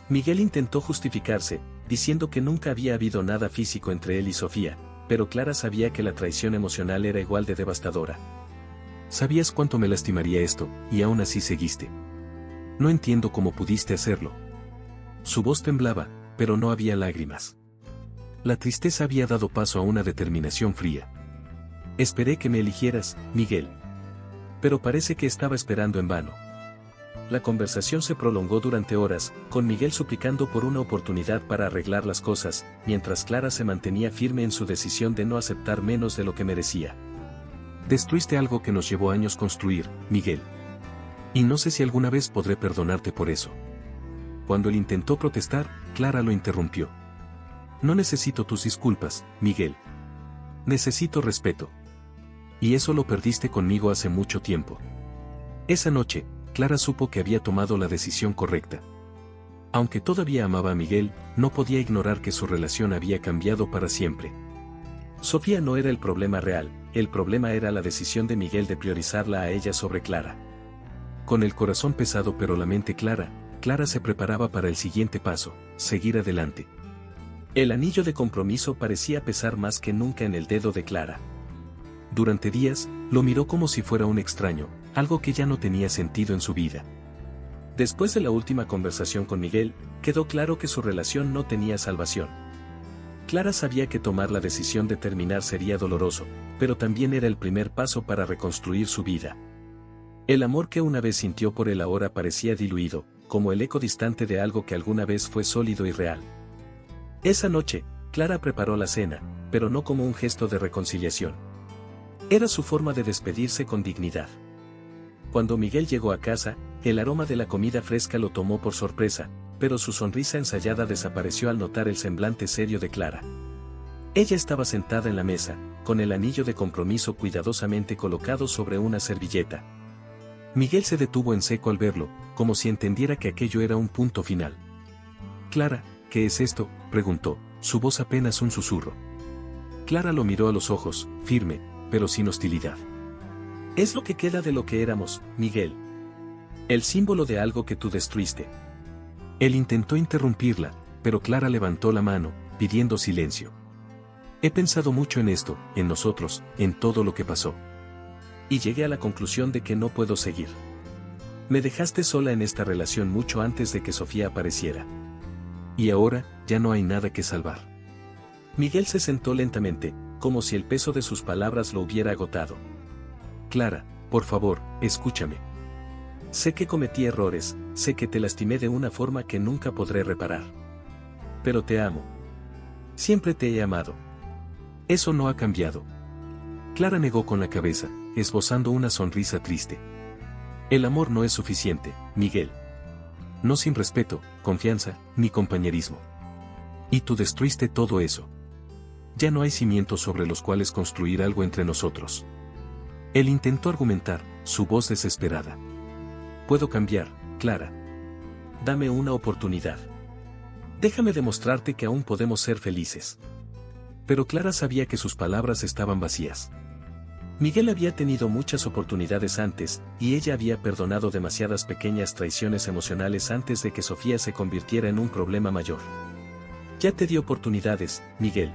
Speaker 1: Miguel intentó justificarse, diciendo que nunca había habido nada físico entre él y Sofía, pero Clara sabía que la traición emocional era igual de devastadora. «Sabías cuánto me lastimaría esto, y aún así seguiste. No entiendo cómo pudiste hacerlo». Su voz temblaba, pero no había lágrimas. La tristeza había dado paso a una determinación fría. «Esperé que me eligieras, Miguel. Pero parece que estaba esperando en vano». La conversación se prolongó durante horas, con Miguel suplicando por una oportunidad para arreglar las cosas, mientras Clara se mantenía firme en su decisión de no aceptar menos de lo que merecía. «Destruiste algo que nos llevó años construir, Miguel. Y no sé si alguna vez podré perdonarte por eso». Cuando él intentó protestar, Clara lo interrumpió. «No necesito tus disculpas, Miguel. Necesito respeto. Y eso lo perdiste conmigo hace mucho tiempo». Esa noche, Clara supo que había tomado la decisión correcta. Aunque todavía amaba a Miguel, no podía ignorar que su relación había cambiado para siempre. Sofía no era el problema real, el problema era la decisión de Miguel de priorizarla a ella sobre Clara. Con el corazón pesado pero la mente clara, Clara se preparaba para el siguiente paso, seguir adelante. El anillo de compromiso parecía pesar más que nunca en el dedo de Clara. Durante días, lo miró como si fuera un extraño, algo que ya no tenía sentido en su vida. Después de la última conversación con Miguel, quedó claro que su relación no tenía salvación. Clara sabía que tomar la decisión de terminar sería doloroso, pero también era el primer paso para reconstruir su vida. El amor que una vez sintió por él ahora parecía diluido, como el eco distante de algo que alguna vez fue sólido y real. Esa noche, Clara preparó la cena, pero no como un gesto de reconciliación. Era su forma de despedirse con dignidad. Cuando Miguel llegó a casa, el aroma de la comida fresca lo tomó por sorpresa, pero su sonrisa ensayada desapareció al notar el semblante serio de Clara. Ella estaba sentada en la mesa, con el anillo de compromiso cuidadosamente colocado sobre una servilleta. Miguel se detuvo en seco al verlo, como si entendiera que aquello era un punto final. «Clara, ¿qué es esto?, preguntó, su voz apenas un susurro. Clara lo miró a los ojos, firme, pero sin hostilidad. Es lo que queda de lo que éramos, Miguel. El símbolo de algo que tú destruiste. Él intentó interrumpirla, pero Clara levantó la mano, pidiendo silencio. He pensado mucho en esto, en nosotros, en todo lo que pasó. Y llegué a la conclusión de que no puedo seguir. Me dejaste sola en esta relación mucho antes de que Sofía apareciera. Y ahora, ya no hay nada que salvar. Miguel se sentó lentamente, como si el peso de sus palabras lo hubiera agotado. Clara, por favor, escúchame. Sé que cometí errores, sé que te lastimé de una forma que nunca podré reparar. Pero te amo. Siempre te he amado. Eso no ha cambiado. Clara negó con la cabeza, esbozando una sonrisa triste. El amor no es suficiente, Miguel. No sin respeto, confianza, ni compañerismo. Y tú destruiste todo eso. Ya no hay cimientos sobre los cuales construir algo entre nosotros. Él intentó argumentar, su voz desesperada. Puedo cambiar, Clara. Dame una oportunidad. Déjame demostrarte que aún podemos ser felices. Pero Clara sabía que sus palabras estaban vacías. Miguel había tenido muchas oportunidades antes, y ella había perdonado demasiadas pequeñas traiciones emocionales antes de que Sofía se convirtiera en un problema mayor. Ya te di oportunidades, Miguel.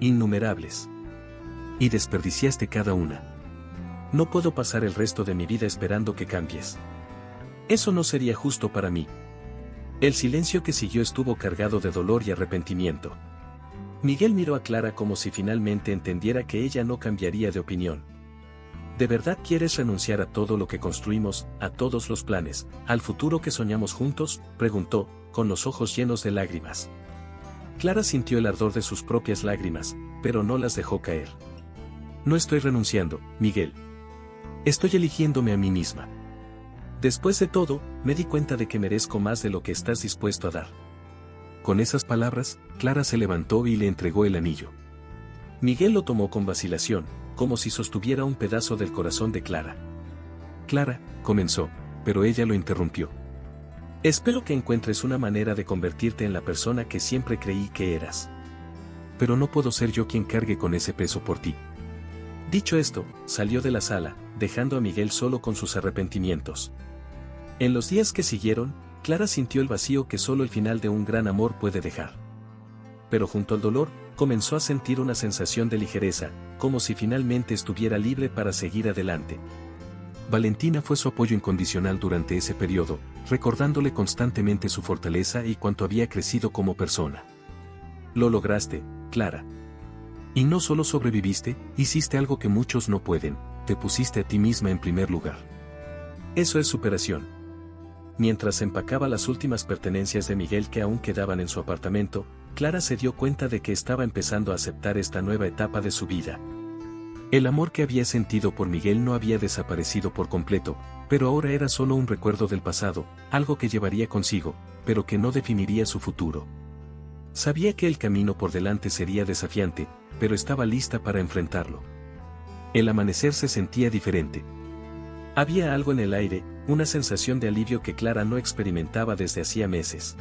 Speaker 1: Innumerables. Y desperdiciaste cada una. No puedo pasar el resto de mi vida esperando que cambies. Eso no sería justo para mí. El silencio que siguió estuvo cargado de dolor y arrepentimiento. Miguel miró a Clara como si finalmente entendiera que ella no cambiaría de opinión. ¿De verdad quieres renunciar a todo lo que construimos, a todos los planes, al futuro que soñamos juntos?, preguntó, con los ojos llenos de lágrimas. Clara sintió el ardor de sus propias lágrimas, pero no las dejó caer. No estoy renunciando, Miguel. Estoy eligiéndome a mí misma. Después de todo, me di cuenta de que merezco más de lo que estás dispuesto a dar. Con esas palabras, Clara se levantó y le entregó el anillo. Miguel lo tomó con vacilación, como si sostuviera un pedazo del corazón de Clara. Clara, comenzó, pero ella lo interrumpió. Espero que encuentres una manera de convertirte en la persona que siempre creí que eras. Pero no puedo ser yo quien cargue con ese peso por ti. Dicho esto, salió de la sala, dejando a Miguel solo con sus arrepentimientos. En los días que siguieron, Clara sintió el vacío que solo el final de un gran amor puede dejar. Pero junto al dolor, comenzó a sentir una sensación de ligereza, como si finalmente estuviera libre para seguir adelante. Valentina fue su apoyo incondicional durante ese periodo, recordándole constantemente su fortaleza y cuánto había crecido como persona. Lo lograste, Clara. Y no solo sobreviviste, hiciste algo que muchos no pueden, te pusiste a ti misma en primer lugar. Eso es superación. Mientras empacaba las últimas pertenencias de Miguel que aún quedaban en su apartamento, Clara se dio cuenta de que estaba empezando a aceptar esta nueva etapa de su vida. El amor que había sentido por Miguel no había desaparecido por completo, pero ahora era solo un recuerdo del pasado, algo que llevaría consigo, pero que no definiría su futuro. Sabía que el camino por delante sería desafiante, pero estaba lista para enfrentarlo. El amanecer se sentía diferente. Había algo en el aire, una sensación de alivio que Clara no experimentaba desde hacía meses.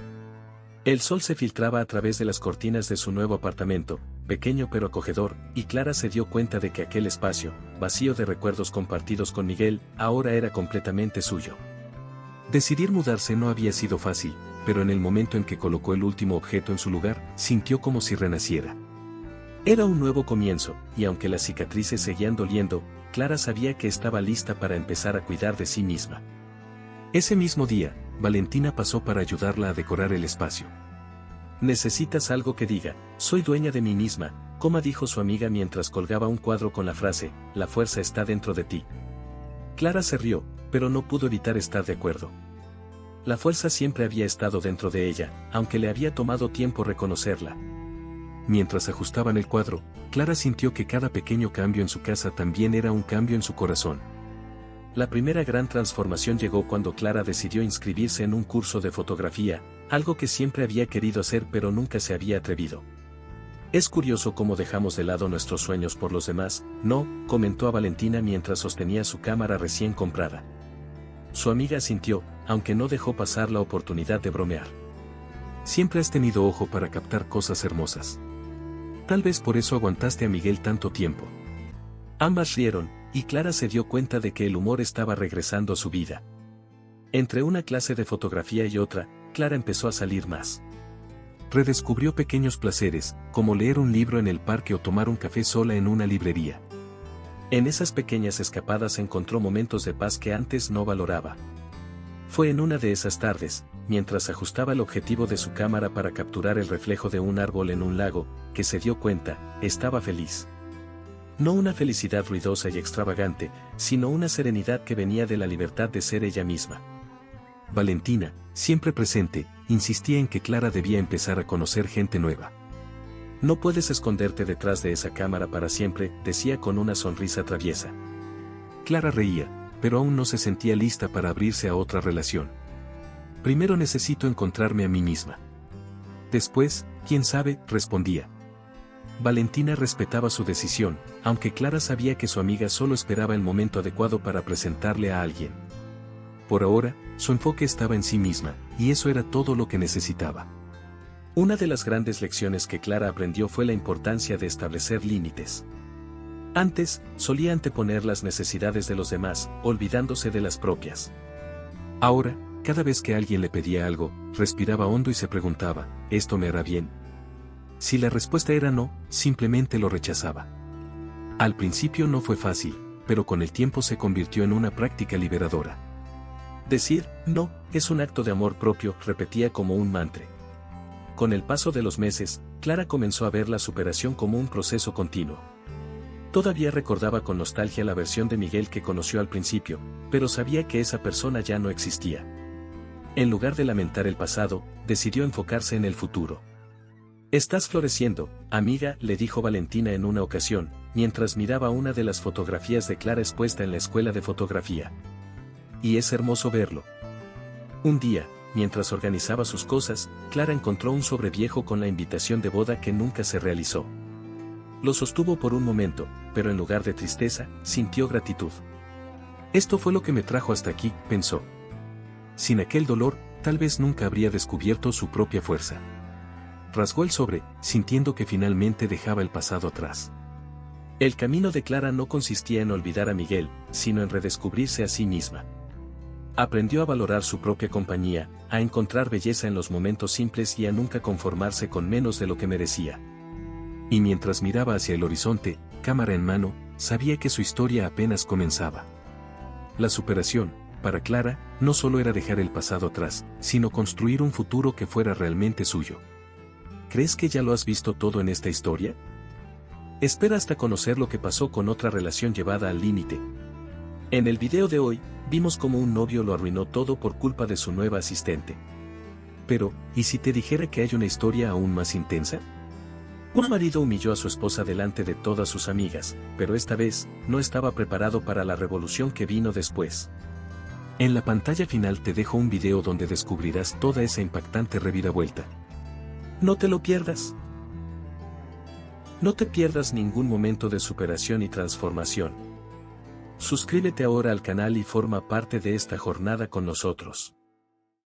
Speaker 1: El sol se filtraba a través de las cortinas de su nuevo apartamento, pequeño pero acogedor, y Clara se dio cuenta de que aquel espacio, vacío de recuerdos compartidos con Miguel, ahora era completamente suyo. Decidir mudarse no había sido fácil, pero en el momento en que colocó el último objeto en su lugar, sintió como si renaciera. Era un nuevo comienzo, y aunque las cicatrices seguían doliendo, Clara sabía que estaba lista para empezar a cuidar de sí misma. Ese mismo día, Valentina pasó para ayudarla a decorar el espacio. «Necesitas algo que diga, soy dueña de mí misma», como dijo su amiga mientras colgaba un cuadro con la frase, «La fuerza está dentro de ti». Clara se rió, pero no pudo evitar estar de acuerdo. La fuerza siempre había estado dentro de ella, aunque le había tomado tiempo reconocerla. Mientras ajustaban el cuadro, Clara sintió que cada pequeño cambio en su casa también era un cambio en su corazón. La primera gran transformación llegó cuando Clara decidió inscribirse en un curso de fotografía, algo que siempre había querido hacer pero nunca se había atrevido. «Es curioso cómo dejamos de lado nuestros sueños por los demás, ¿no?», comentó a Valentina mientras sostenía su cámara recién comprada. Su amiga asintió, aunque no dejó pasar la oportunidad de bromear. Siempre has tenido ojo para captar cosas hermosas. Tal vez por eso aguantaste a Miguel tanto tiempo. Ambas rieron, y Clara se dio cuenta de que el humor estaba regresando a su vida. Entre una clase de fotografía y otra, Clara empezó a salir más. Redescubrió pequeños placeres, como leer un libro en el parque o tomar un café sola en una librería. En esas pequeñas escapadas encontró momentos de paz que antes no valoraba. Fue en una de esas tardes, mientras ajustaba el objetivo de su cámara para capturar el reflejo de un árbol en un lago, que se dio cuenta, estaba feliz. No una felicidad ruidosa y extravagante, sino una serenidad que venía de la libertad de ser ella misma. Valentina, siempre presente, insistía en que Clara debía empezar a conocer gente nueva. No puedes esconderte detrás de esa cámara para siempre, decía con una sonrisa traviesa. Clara reía, pero aún no se sentía lista para abrirse a otra relación. Primero necesito encontrarme a mí misma. Después, quién sabe, respondía. Valentina respetaba su decisión, aunque Clara sabía que su amiga solo esperaba el momento adecuado para presentarle a alguien. Por ahora, su enfoque estaba en sí misma, y eso era todo lo que necesitaba. Una de las grandes lecciones que Clara aprendió fue la importancia de establecer límites. Antes, solía anteponer las necesidades de los demás, olvidándose de las propias. Ahora, cada vez que alguien le pedía algo, respiraba hondo y se preguntaba, ¿esto me hará bien? Si la respuesta era no, simplemente lo rechazaba. Al principio no fue fácil, pero con el tiempo se convirtió en una práctica liberadora. Decir no es un acto de amor propio, repetía como un mantra. Con el paso de los meses, Clara comenzó a ver la superación como un proceso continuo. Todavía recordaba con nostalgia la versión de Miguel que conoció al principio, pero sabía que esa persona ya no existía. En lugar de lamentar el pasado, decidió enfocarse en el futuro. Estás floreciendo, amiga, le dijo Valentina en una ocasión, mientras miraba una de las fotografías de Clara expuesta en la escuela de fotografía. Y es hermoso verlo. Un día, mientras organizaba sus cosas, Clara encontró un sobre viejo con la invitación de boda que nunca se realizó. Lo sostuvo por un momento, pero en lugar de tristeza, sintió gratitud. Esto fue lo que me trajo hasta aquí, pensó. Sin aquel dolor, tal vez nunca habría descubierto su propia fuerza. Rasgó el sobre, sintiendo que finalmente dejaba el pasado atrás. El camino de Clara no consistía en olvidar a Miguel, sino en redescubrirse a sí misma. Aprendió a valorar su propia compañía, a encontrar belleza en los momentos simples y a nunca conformarse con menos de lo que merecía. Y mientras miraba hacia el horizonte, cámara en mano, sabía que su historia apenas comenzaba. La superación, para Clara, no solo era dejar el pasado atrás, sino construir un futuro que fuera realmente suyo. ¿Crees que ya lo has visto todo en esta historia? Espera hasta conocer lo que pasó con otra relación llevada al límite. En el video de hoy, vimos cómo un novio lo arruinó todo por culpa de su nueva asistente. Pero, ¿y si te dijera que hay una historia aún más intensa? Un marido humilló a su esposa delante de todas sus amigas, pero esta vez, no estaba preparado para la revolución que vino después. En la pantalla final te dejo un video donde descubrirás toda esa impactante reviravuelta. No te lo pierdas. No te pierdas ningún momento de superación y transformación. Suscríbete ahora al canal y forma parte de esta jornada con nosotros.